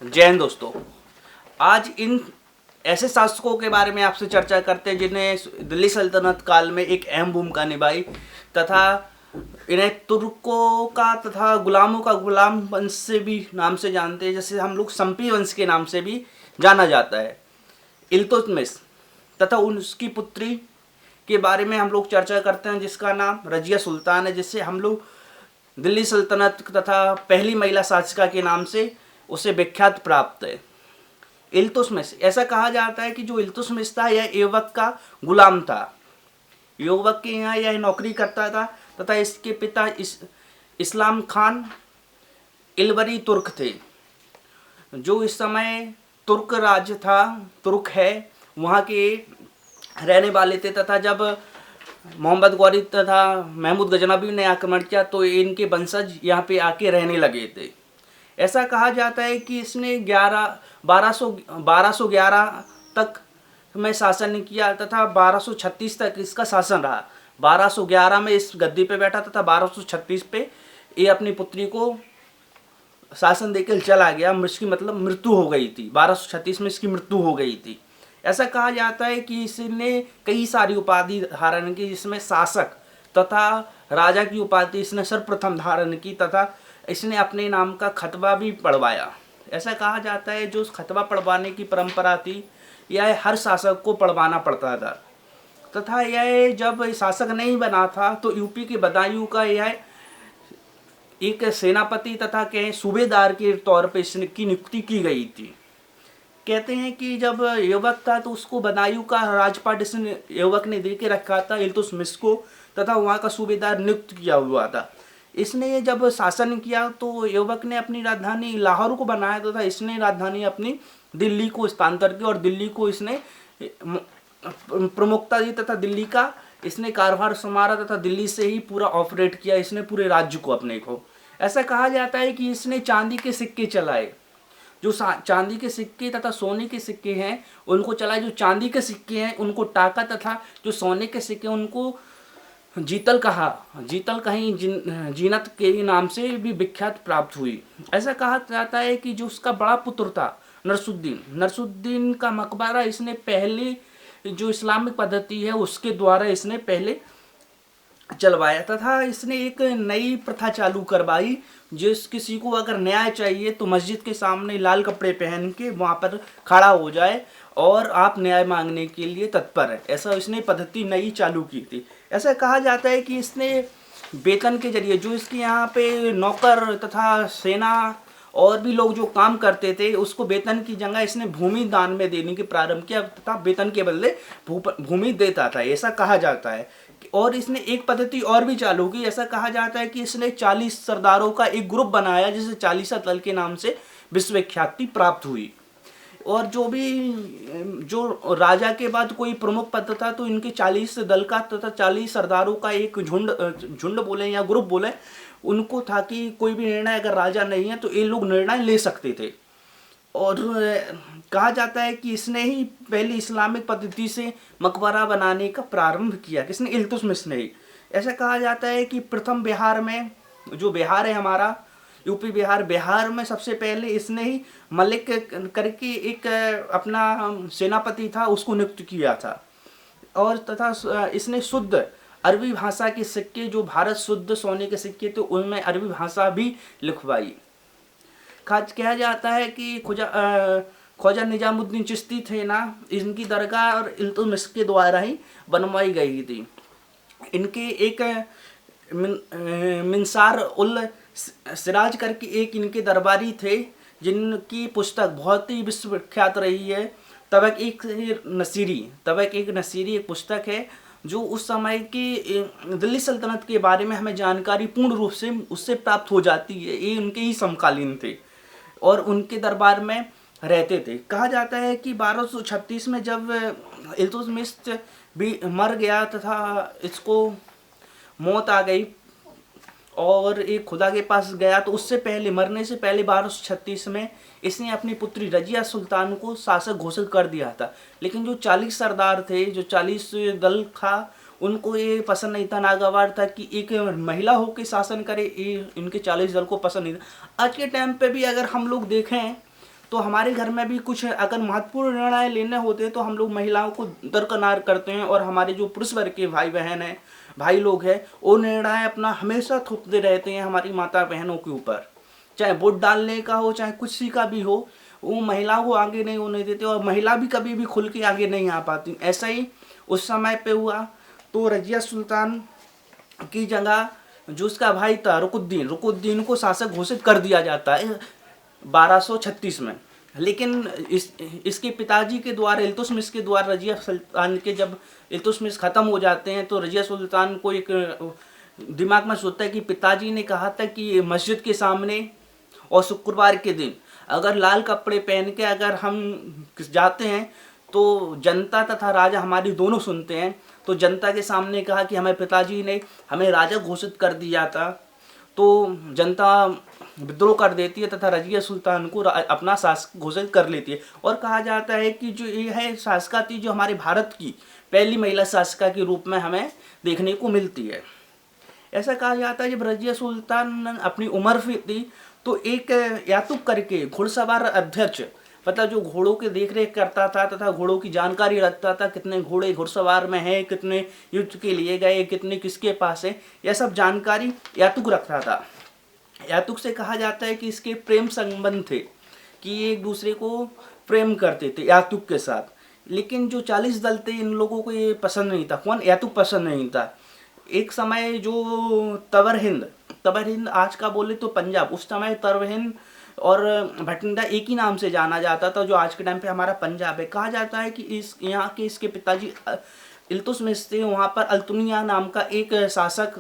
जय हिंद दोस्तों। आज इन ऐसे शासकों के बारे में आपसे चर्चा करते हैं जिन्हें दिल्ली सल्तनत काल में एक अहम भूमिका निभाई तथा इन्हें तुर्कों का तथा गुलामों का गुलाम वंश से भी नाम से जानते हैं, जैसे हम लोग संपी वंश के नाम से भी जाना जाता है। इल्तुतमिश तथा उसकी पुत्री के बारे में हम लोग चर्चा करते हैं जिसका नाम रजिया सुल्तान है, जिससे हम लोग दिल्ली सल्तनत तथा पहली महिला शासिका के नाम से उसे विख्यात प्राप्त है। इल्तुतमिश, ऐसा कहा जाता है कि जो इल्तुतमिश था यह ऐबक का गुलाम था। ऐबक के यहाँ यह नौकरी करता था तथा इसके पिता इस्लाम खान इलवरी तुर्क थे, जो इस समय तुर्क राज्य था, तुर्क है, वहाँ के रहने वाले थे। तथा जब मोहम्मद गौरी तथा महमूद गजनबी ने आक्रमण किया तो इनके वंशज यहाँ पे आके रहने लगे थे। ऐसा कहा जाता है कि इसने 1211 तक में शासन किया तथा 1236 तक इसका शासन रहा। 1211 में इस गद्दी पे बैठा तथा 1236 पे ये अपनी पुत्री को शासन देकर चला गया। इसकी मतलब मृत्यु हो गई थी, 1236 में इसकी मृत्यु हो गई थी। ऐसा कहा जाता है कि इसने कई सारी उपाधि धारण की, जिसमें शासक तथा राजा की उपाधि इसने सर्वप्रथम धारण की तथा इसने अपने नाम का खतबा भी पढ़वाया। ऐसा कहा जाता है जो खतबा पढ़वाने की परंपरा थी यह हर शासक को पढ़वाना पड़ता था तथा यह जब शासक नहीं बना था तो यूपी के बदायूं का यह एक सेनापति तथा के सूबेदार के तौर पर इसकी नियुक्ति की गई थी। कहते हैं कि जब ऐबक था तो उसको बदायूं का राजपाट इसने ऐबक ने दे के रखा था इल्तुतमिश को तथा वहाँ का सूबेदार नियुक्त किया हुआ था। इसने जब शासन किया तो ऐबक ने अपनी राजधानी लाहौर को बनाया तथा इसने राजधानी अपनी दिल्ली को स्थानांतर की और दिल्ली को इसने प्रमुखता दी तथा दिल्ली का इसने कारभार संभाला तथा दिल्ली से ही पूरा ऑपरेट किया इसने पूरे राज्य को अपने को। ऐसा कहा जाता है कि इसने चांदी के सिक्के चलाए, जो चांदी के सिक्के तथा सोने के सिक्के हैं उनको चलाए। जो चांदी के सिक्के हैं उनको टाका तथा जो सोने के सिक्के उनको जीतल कहा, जीतल कहीं जीनत के नाम से भी विख्यात प्राप्त हुई। ऐसा कहा जाता है कि जो उसका बड़ा पुत्र था नरसुद्दीन का मकबरा इसने पहले जो इस्लामिक पद्धति है उसके द्वारा इसने पहले चलवाया तथा इसने एक नई प्रथा चालू करवाई, जिस किसी को अगर न्याय चाहिए तो मस्जिद के सामने लाल कपड़े पहन के वहाँ पर खड़ा हो जाए और आप न्याय मांगने के लिए तत्पर है। ऐसा इसने पद्धति नई चालू की थी। ऐसा कहा जाता है कि इसने वेतन के जरिए जो इसके यहाँ पे नौकर तथा सेना और भी लोग जो काम करते थे उसको वेतन की जगह इसने भूमि दान में देने के प्रारंभ किया तथा वेतन के बदले भूमि देता था, ऐसा कहा जाता है। और इसने एक पद्धति और भी चालू की। ऐसा कहा जाता है कि इसने 40 सरदारों का एक ग्रुप बनाया जिसे 40 दल के नाम से विश्वविख्याति प्राप्त हुई। और जो राजा के बाद कोई प्रमुख पद था तो इनके 40 दल का तथा 40 सरदारों का एक झुंड बोले या ग्रुप बोले उनको था कि कोई भी निर्णय अगर राजा नहीं है तो ये लोग निर्णय ले सकते थे। और कहा जाता है कि इसने ही पहली इस्लामिक पद्धति से मकबरा बनाने का प्रारंभ किया, किसने? इल्तुतमिश ने ही। ऐसा कहा जाता है कि प्रथम बिहार में, जो बिहार है हमारा यूपी बिहार में सबसे पहले इसने ही मलिक करके एक अपना सेनापति था उसको नियुक्त किया था। और तथा इसने शुद्ध अरबी भाषा के सिक्के, जो भारत शुद्ध सोने के सिक्के थे उनमें अरबी भाषा भी लिखवाई। कहा जाता है कि ख्वाजा निजामुद्दीन चिश्ती थे ना, इनकी दरगाह और इल्तुतमिश के द्वारा ही बनवाई गई थी। इनके एक मिंसार उल सिराज करके एक इनके दरबारी थे जिनकी पुस्तक बहुत ही विश्वविख्यात रही है। तबक एक नसीरी एक पुस्तक है जो उस समय की दिल्ली सल्तनत के बारे में हमें जानकारी पूर्ण रूप से उससे प्राप्त हो जाती है। ये उनके ही समकालीन थे और उनके दरबार में रहते थे। कहा जाता है कि 1236 में जब इल्तुतमिश भी मर गया तथा इसको मौत आ गई और एक खुदा के पास गया तो उससे पहले, मरने से पहले 1236 में इसने अपनी पुत्री रजिया सुल्तान को शासक घोषित कर दिया था। लेकिन जो 40 सरदार थे, जो 40 दल था, उनको ये पसंद नहीं था, नागवार था कि एक महिला होकर शासन करे, ये इनके 40 दल को पसंद नहीं था। आज के टाइम पे भी अगर हम लोग देखें तो हमारे घर में भी कुछ अगर महत्वपूर्ण निर्णय लेने होते हैं तो हम लोग महिलाओं को दरकिनार करते हैं, और हमारे जो पुरुष वर्ग के भाई बहन हैं, भाई लोग हैं, वो निर्णय अपना हमेशा थोपते रहते हैं हमारी माता बहनों के ऊपर, चाहे वोट डालने का हो चाहे कुछ सी का भी हो, वो महिलाओं को आगे नहीं होने देते, और महिला भी कभी भी खुल के आगे नहीं आ पाती। ऐसा ही उस समय पे हुआ। तो रजिया सुल्तान की जगह जो उसका भाई था रुकुद्दीन को शासक घोषित कर दिया जाता है 1236 में। लेकिन इसके पिताजी के द्वारा, इल्तुतमिश के द्वारा, रजिया सुल्तान के जब इल्तुतमिश ख़त्म हो जाते हैं तो रजिया सुल्तान को एक दिमाग में सोचता है कि पिताजी ने कहा था कि मस्जिद के सामने और शुक्रवार के दिन अगर लाल कपड़े पहन के अगर हम जाते हैं तो जनता तथा राजा हमारी दोनों सुनते हैं। तो जनता के सामने कहा कि हमें पिताजी ने हमें राजा घोषित कर दिया था। तो जनता विद्रोह कर देती है तथा रजिया सुल्तान को अपना शासक घोषित कर लेती है, और कहा जाता है कि जो ये है शासका थी जो हमारे भारत की पहली महिला शासका के रूप में हमें देखने को मिलती है। ऐसा कहा जाता है जब रजिया सुल्तान अपनी उम्र में थी तो एक यातुक करके घुड़सवार अध्यक्ष, मतलब जो घोड़ों की देखरेख करता था तथा घोड़ों की जानकारी रखता था, कितने घोड़े घुड़सवार में हैं, कितने युद्ध के लिए गए, कितने किसके पास है, यह सब जानकारी यातुक रखता था। यातुक से कहा जाता है कि इसके प्रेम संबंध थे कि ये एक दूसरे को प्रेम करते थे यातुक के साथ। लेकिन जो 40 दल थे इन लोगों को ये पसंद नहीं था। कौन? यातुक पसंद नहीं था। एक समय जो तवर हिंद आज का बोले तो पंजाब, उस समय तवर हिंद और भटिंडा एक ही नाम से जाना जाता था, जो आज के टाइम पे हमारा पंजाब है। कहा जाता है कि इसके पिताजी इल्तुतमिश थे, वहाँ पर अल्तुनिया नाम का एक शासक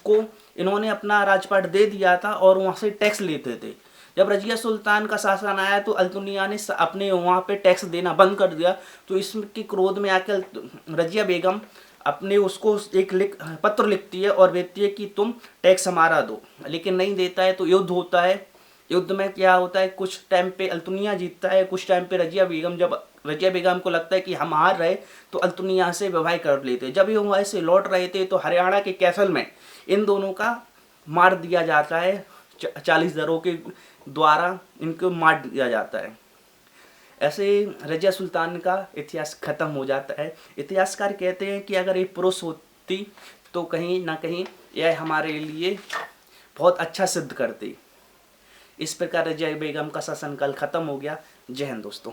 को इन्होंने अपना राजपाट दे दिया था और वहाँ से टैक्स लेते थे। जब रजिया सुल्तान का शासन आया तो अल्तुनिया ने अपने वहाँ पे टैक्स देना बंद कर दिया। तो इसके क्रोध में आकर रजिया बेगम अपने उसको एक पत्र लिखती है और कहती है कि तुम टैक्स हमारा दो, लेकिन नहीं देता है। तो युद्ध होता है। युद्ध में क्या होता है, कुछ टाइम पे अल्तुनिया जीतता है, कुछ टाइम पे रजिया बेगम, जब रजिया बेगम को लगता है कि हम हार रहे तो अल्तुनिया से विवाह कर लेते। जब ये वहाँ से लौट रहे थे तो हरियाणा के कैसल में इन दोनों का मार दिया जाता है, 40 दरों के द्वारा इनको मार दिया जाता है। ऐसे रजिया सुल्तान का इतिहास खत्म हो जाता है। इतिहासकार कहते हैं कि अगर ये पुरुष होती तो कहीं ना कहीं यह हमारे लिए बहुत अच्छा सिद्ध करती। इस प्रकार रजिया बेगम का शासनकाल खत्म हो गया। जय हिंद दोस्तों।